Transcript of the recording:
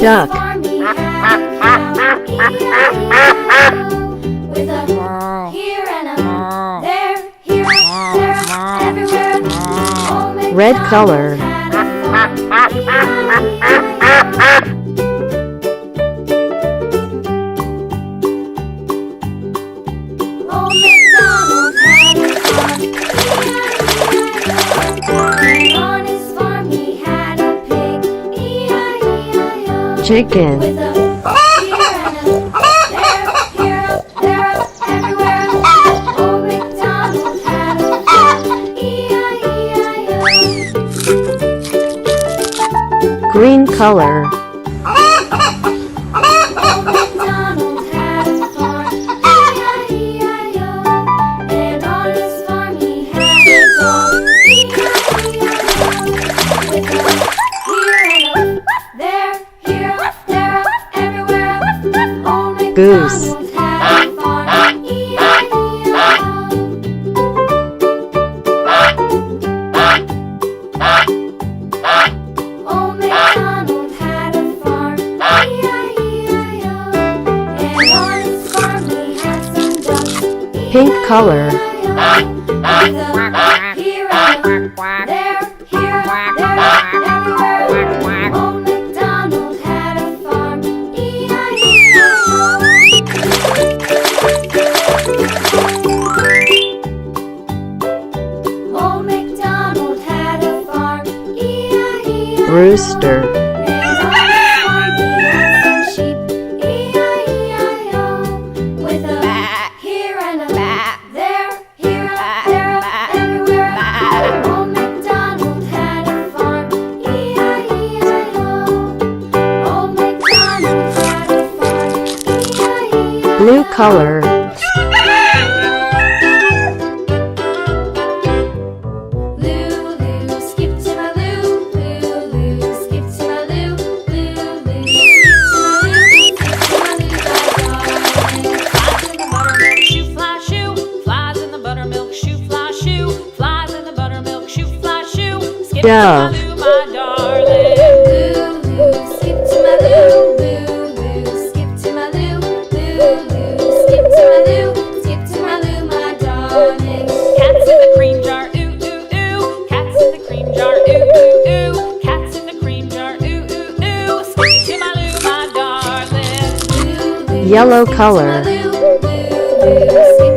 Duck. With a here and a there, here, there, everywhere. Old Red MacDonald color. had a farm, Old MacDonald had a farm, and on his farm he had a pig, E-I-E-I-O. Chicken. With a here and a there, everywhere. Old MacDonald had a farm, E-I-E-I-O. Green color. Old MacDonald had a farm, E-I-E-I-O. And on his farm he had a dog, E-I-E-I-O. With a here and a there, everywhere. Old Goose. MacDonald had a farm, E-I-E-I-O. Old MacDonald had a farm, E-I-E-I-O. And on his farm he had some ducks, Pink color. E-I-E-I-O. With a here and a there, everywhere. Old MacDonald had a farm, E-I-E-I-O. Old MacDonald had a farm, E-I-E-I-O. Rooster. And on his farm he had some sheep, E-I-E-I-O. With a here and a there, everywhere. Old MacDonald had a farm, E-I-E-I-O. Old MacDonald had a farm, E-I-E-I-O. Blue color. Lulu, skip to my Lou, Lulu, skip to my Lou, Lulu, skip to my Lou, Flies in the buttermilk, shoe fly shoe. Flies in the buttermilk, shoe fly shoe. Skip to Dove. my Lou, my darling. Lulu, skip to my Lou, Lulu, skip to my Lou, Lulu, skip to my Lou, skip to my Lou, my darling. Cats in the cream jar, ooh ooh ooh. Cats in the cream jar, ooh ooh ooh. Cats in the cream jar, ooh ooh ooh. Skip to my Lou, my darling. Lulu, Yellow skip to color. my Lou, Lulu, skip